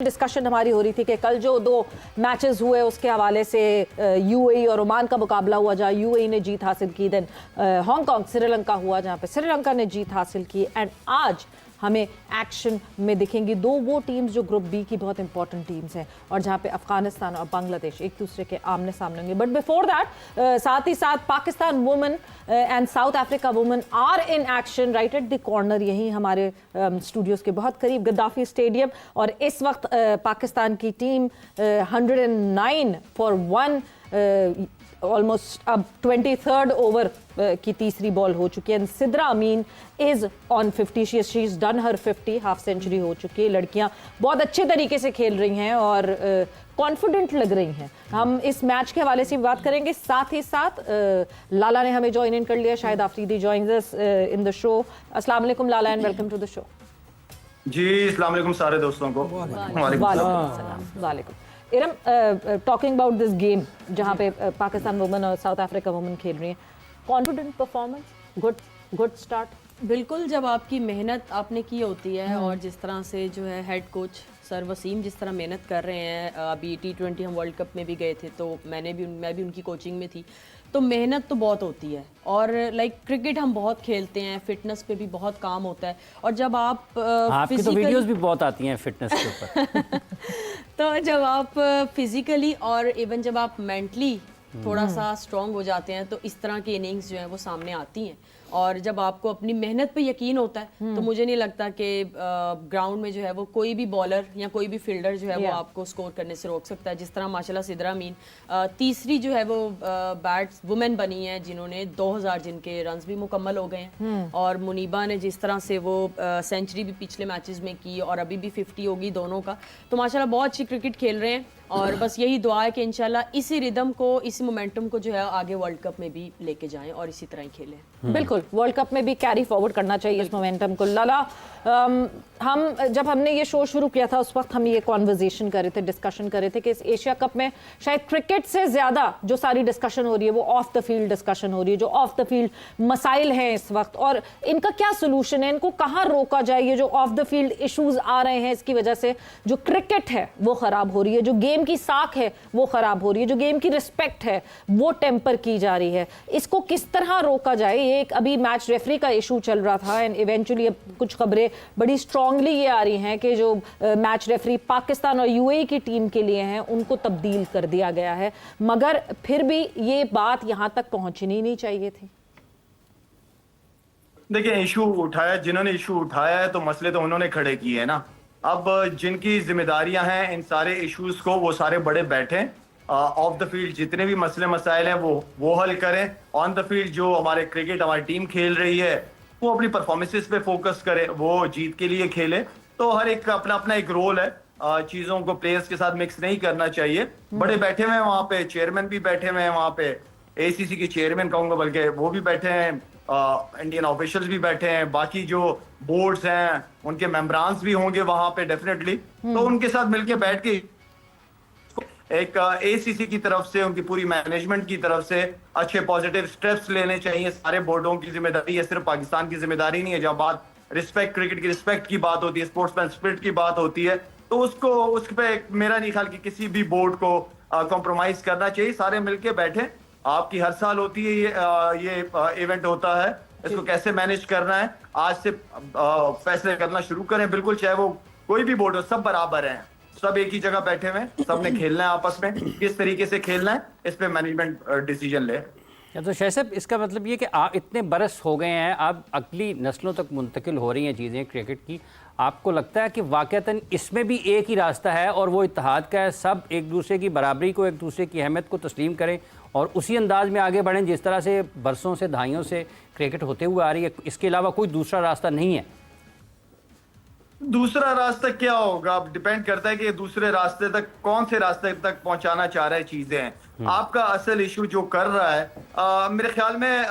Discussion हमारी हो रही थी कि कल जो दो मैचेस हुए उसके हवाले से यूएई और ओमान का मुकाबला हुआ जहां यूएई ने जीत हासिल की, देन हांगकांग श्रीलंका हुआ जहां पे श्रीलंका ने जीत हासिल की। एंड आज हमें एक्शन में दिखेंगी दो वो टीम्स जो ग्रुप बी की बहुत इंपॉर्टेंट टीम्स हैं और जहां पे अफगानिस्तान और बांग्लादेश एक दूसरे के आमने सामने होंगे। बट बिफोर दैट साथ ही साथ Pakistan women and South Africa women are in action right at the corner, यही हमारे स्टूडियोज के बहुत करीब गद्दाफी स्टेडियम। और इस वक्त पाकिस्तान की टीम 109 फॉर 1 ऑलमोस्ट अब 23rd ओवर की तीसरी बॉल हो चुकी है। Sidra Amin is on 50, she is done her 50, half century हो चुकी है। लड़कियां बहुत अच्छे तरीके से खेल रही हैं और कॉन्फिडेंट लग रही हैं। हम इस मैच के हवाले से बात करेंगे, साथ ही साथ लाला ने हमें ज्वाइन इन कर लिया, Shahid Afridi joins us in the show. अस्सलाम वालेकुम Lala and welcome to the show. जी अस्सलाम वालेकुम सारे दोस्तों को। वालेकुम। Iram, talking about this game जहां पे पाकिस्तान वुमेन और साउथ अफ्रीका वुमेन खेल रही हैं, कॉन्फिडेंट परफॉर्मेंस, गुड स्टार्ट। बिल्कुल, जब आपकी मेहनत आपने की होती है और जिस तरह से जो है हेड कोच सर वसीम जिस तरह मेहनत कर रहे हैं, अभी T20 हम वर्ल्ड कप में भी गए थे तो मैं भी उनकी कोचिंग में थी, तो मेहनत तो बहुत होती है। और लाइक क्रिकेट हम बहुत खेलते हैं, फिटनेस पे भी बहुत काम होता है। और जब आप आपकी तो वीडियोस भी बहुत आती हैं फिटनेस के ऊपर तो जब आप फिजिकली और इवन जब आप मेंटली थोड़ा सा स्ट्रांग हो जाते हैं तो इस तरह की इनिंग्स जो है वो सामने आती हैं। और जब आपको अपनी मेहनत पे यकीन होता है तो मुझे नहीं लगता कि ग्राउंड में जो है वो कोई भी बॉलर या कोई भी फील्डर जो है वो आपको स्कोर करने से रोक सकता है। जिस तरह माशाल्लाह सिद्रा अमीन तीसरी जो है वो बैट्स वुमेन बनी है जिन्होंने 2000 जिनके रन्स भी मुकम्मल हो गए हैं। और मुनीबा ने जिस तरह से वो सेंचुरी भी पिछले मैचेस में की और अभी भी 50 होगी दोनों का, तो माशाल्लाह बहुत अच्छी क्रिकेट खेल रहे हैं। और बस यही दुआ है कि इंशाल्लाह इसी रिदम को, इसी मोमेंटम को जो है आगे वर्ल्ड कप में भी लेके जाएं और इसी तरह ही खेलें। बिल्कुल, वर्ल्ड कप में भी कैरी फॉरवर्ड करना चाहिए इस मोमेंटम को। लाला, हम जब हमने ये शो शुरू किया था उस वक्त हम ये कॉन्वर्जेशन कर रहे थे, डिस्कशन कर रहे थे कि इस एशिया कप में शायद क्रिकेट से ज़्यादा जो सारी डिस्कशन हो रही है वो ऑफ द फील्ड डिस्कशन हो रही है, जो ऑफ द फील्ड मसाइल हैं इस वक्त और इनका क्या सोल्यूशन है, इनको कहाँ रोका जाए। ये जो ऑफ द फील्ड इशूज़ आ रहे हैं इसकी वजह से जो क्रिकेट है वो ख़राब हो रही है, जो गेम की साख है वो ख़राब हो रही है, जो गेम की रिस्पेक्ट है वो टेम्पर की जा रही है। इसको किस तरह रोका जाए? ये एक अभी मैच रेफरी का इशू चल रहा था एंड इवेंचुअली अब कुछ खबरें बड़ी स्ट्रांगली ये आ रही हैं कि जो मैच रेफरी पाकिस्तान और यूएई की टीम के लिए हैं उनको तब्दील कर दिया गया है, मगर फिर भी ये बात यहां तक पहुंचनी नहीं चाहिए थी। देखिए, इशू उठाया, जिन्होंने इशू उठाया है तो मसले तो उन्होंने खड़े किए हैं ना। अब जिनकी जिम्मेदारियां हैं इन सारे इश्यूज को, वो सारे बड़े बैठे ऑफ द फील्ड जितने भी मसले मसाइल हैं वो हल करें। ऑन द फील्ड जो हमारे क्रिकेट हमारी टीम खेल रही है वो अपनी परफॉर्मेंसेस पे फोकस करे, वो जीत के लिए खेले। तो हर एक का अपना अपना एक रोल है, चीजों को प्लेयर्स के साथ मिक्स नहीं करना चाहिए। बड़े बैठे हुए हैं वहां पे, चेयरमैन भी बैठे हुए हैं वहां पे, एसीसी के चेयरमैन कहूंगा बल्कि वो भी बैठे हैं, इंडियन ऑफिशियल्स भी बैठे हैं, बाकी जो बोर्ड्स हैं उनके मेंबरान्स भी होंगे वहां पे डेफिनेटली। तो उनके साथ मिलके बैठ के एक एसीसी की तरफ से, उनकी पूरी मैनेजमेंट की तरफ से अच्छे पॉजिटिव स्टेप्स लेने चाहिए। सारे बोर्डों की जिम्मेदारी है, सिर्फ पाकिस्तान की जिम्मेदारी नहीं है। जब बात रिस्पेक्ट, क्रिकेट की रिस्पेक्ट की बात होती है, स्पोर्ट्समैन स्पिरिट की बात होती है, तो उस पे मेरा नहीं ख्याल कि किसी भी बोर्ड को कॉम्प्रोमाइज करना चाहिए। सारे मिलके बैठे, आपकी हर साल होती है ये इवेंट होता है, इसको कैसे मैनेज करना है आज से फैसले करना शुरू करें। बिल्कुल, चाहे वो कोई भी बोर्ड हो, सब बराबर हैं, सब एक ही जगह बैठे हुए, सबने खेलना है आपस में, किस तरीके से खेलना है इस पे मैनेजमेंट डिसीजन ले। तो शायद साहब, इसका मतलब ये कि आप इतने बरस हो गए हैं, आप अगली नस्लों तक मुंतकिल हो रही हैं चीज़ें क्रिकेट की, आपको लगता है कि वाक़तन इसमें भी एक ही रास्ता है और वो इत्तेहाद का है, सब एक दूसरे की बराबरी को, एक दूसरे की अहमियत को तस्लीम करें और उसी अंदाज में आगे बढ़ें जिस तरह से बरसों से, दहाइयों से क्रिकेट होते हुए आ रही है? इसके अलावा कोई दूसरा रास्ता नहीं है? दूसरा रास्ता क्या होगा, अब डिपेंड करता है कि दूसरे रास्ते तक, कौन से रास्ते तक पहुंचाना चाह रहे चीजें हैं। आपका असल इशू जो कर रहा है मेरे ख्याल में,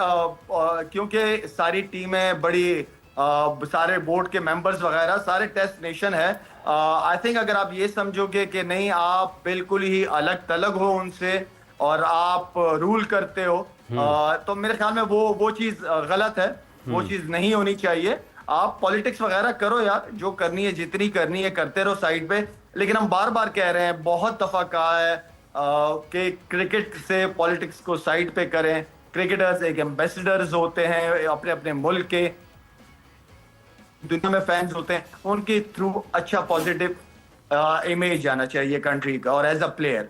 क्योंकि सारी टीमें बड़ी, सारे बोर्ड के मेंबर्स वगैरह सारे टेस्ट नेशन है, आई थिंक अगर आप ये समझोगे कि नहीं आप बिल्कुल ही अलग तलग हो उनसे और आप रूल करते हो, तो मेरे ख्याल में वो चीज गलत है, वो चीज नहीं होनी चाहिए। आप पॉलिटिक्स वगैरह करो यार, जो करनी है जितनी करनी है करते रहो साइड पे, लेकिन हम बार बार कह रहे हैं, बहुत दफा कहा है कि क्रिकेट से पॉलिटिक्स को साइड पे करें। क्रिकेटर्स एक एम्बेसडर्स होते हैं अपने अपने मुल्क के, दुनिया में फैंस होते हैं, उनके थ्रू अच्छा पॉजिटिव इमेज जाना चाहिए कंट्री का, और एज अ प्लेयर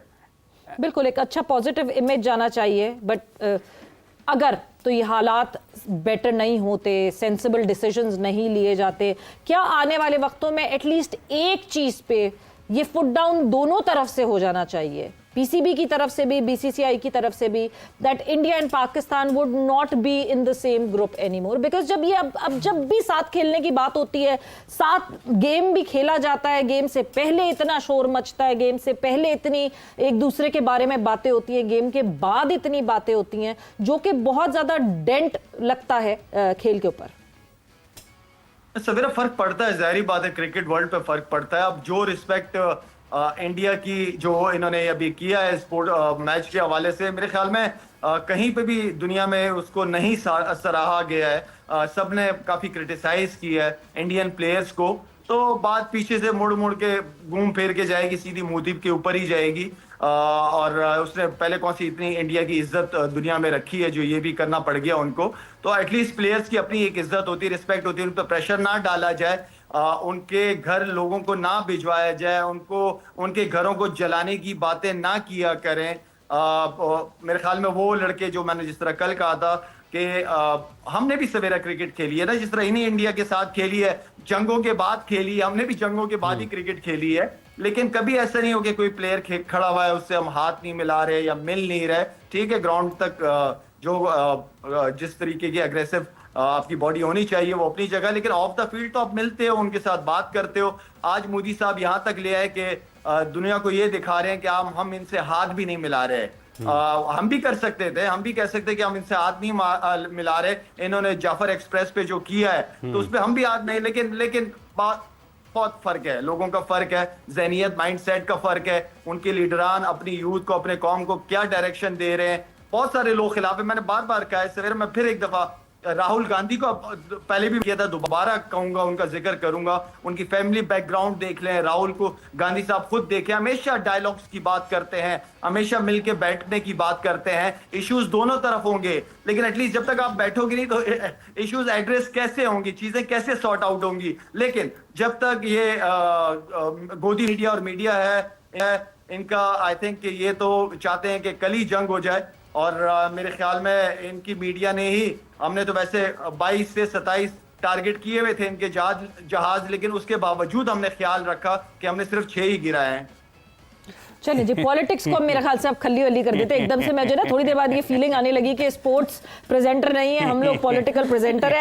बिल्कुल एक अच्छा पॉजिटिव इमेज जाना चाहिए, बट अगर तो ये हालात बेटर नहीं होते, सेंसिबल डिसीजंस नहीं लिए जाते, क्या आने वाले वक्तों में एटलीस्ट एक चीज पे ये फुट डाउन दोनों तरफ से हो जाना चाहिए, पीसीबी की तरफ से भी, बीसीसीआई की तरफ से भी, that India and Pakistan would not be in the same group anymore? Because जब ये अब जब भी साथ खेलने की बात होती है, साथ गेम भी खेला जाता है, गेम से पहले इतना शोर मचता है, गेम से पहले इतनी एक दूसरे के बारे में बातें होती है, गेम के बाद इतनी बातें होती हैं, जो कि बहुत ज्यादा डेंट लगता है खेल के ऊपर। सवेरा फर्क पड़ता है, जाहिर बात है क्रिकेट वर्ल्ड पे फर्क पड़ता है। अब जो रिस्पेक्ट इंडिया की जो इन्होंने अभी किया है स्पोर्ट मैच के हवाले से, मेरे ख्याल में कहीं पे भी दुनिया में उसको नहीं सराहा गया है। सब ने काफी क्रिटिसाइज किया है इंडियन प्लेयर्स को, तो बात पीछे से मुड़ मुड़ के घूम फिर के जाएगी, सीधी मुदीब के ऊपर ही जाएगी। और उसने पहले कौन सी इतनी इंडिया की इज्जत दुनिया में रखी है जो ये भी करना पड़ गया उनको। तो एटलीस्ट प्लेयर्स की अपनी एक इज्जत होती है, रिस्पेक्ट होती है, उन पर प्रेशर ना डाला जाए, उनके घर लोगों को ना भिजवाया जाए, उनको उनके घरों को जलाने की बातें ना किया करें। मेरे ख्याल में वो लड़के जो मैंने जिस तरह कल कहा था कि हमने भी सवेरा क्रिकेट खेली है ना, जिस तरह इन्हीं इंडिया के साथ खेली है, जंगों के बाद खेली है, हमने भी जंगों के बाद ही क्रिकेट खेली है, लेकिन कभी ऐसा नहीं हो कि कोई प्लेयर खड़ा हुआ है उससे हम हाथ नहीं मिला रहे या मिल नहीं रहे। ठीक है, ग्राउंड तक जो जिस तरीके की अग्रेसिव आपकी बॉडी होनी चाहिए वो अपनी जगह, लेकिन ऑफ द फील्ड तो आप मिलते हो, उनके साथ बात करते हो। आज मोदी साहब यहाँ तक ले आए कि दुनिया को ये दिखा रहे हैं कि हम इनसे हाथ भी नहीं मिला रहे। हम भी कर सकते थे, हम भी कह सकते कि हम इनसे हाथ नहीं मिला रहे, इन्होंने जाफर एक्सप्रेस पे जो किया है तो उस पर हम भी हाथ नहीं, लेकिन बात बहुत फर्क है, लोगों का फर्क है, ज़हनियत माइंडसेट का फर्क है, उनके लीडरान अपनी यूथ को, अपने कौम को क्या डायरेक्शन दे रहे हैं। बहुत सारे लोग खिलाफ है, मैंने बार बार कहा है, सवेरे मैं फिर एक दफा राहुल गांधी को पहले भी किया था, दोबारा कहूंगा, उनका जिक्र करूंगा। उनकी फैमिली बैकग्राउंड देख लें, राहुल को गांधी साहब खुद देखें, हमेशा डायलॉग्स की बात करते हैं, हमेशा मिलके बैठने की बात करते हैं। इश्यूज दोनों तरफ होंगे, लेकिन एटलीस्ट जब तक आप बैठोगे नहीं तो इश्यूज एड्रेस कैसे होंगी, चीजें कैसे सॉर्ट आउट होंगी। लेकिन जब तक ये गोदी मीडिया और मीडिया है इनका, आई थिंक ये तो चाहते हैं कि कल ही जंग हो जाए, और मेरे ख्याल में इनकी मीडिया ने ही, हमने तो वैसे 22 से 27 टारगेट किए हुए थे इनके जहाज, लेकिन उसके बावजूद हमने ख्याल रखा कि हमने सिर्फ 6 ही गिराए हैं। चलिए जी, पॉलिटिक्स को मेरे ख्याल से अब खल्ली वल्ली कर देते एकदम से। मुझे ना थोड़ी देर बाद ये फीलिंग आने लगी कि स्पोर्ट्स प्रेजेंटर नहीं है हम लोग, पॉलिटिकल प्रेजेंटर है।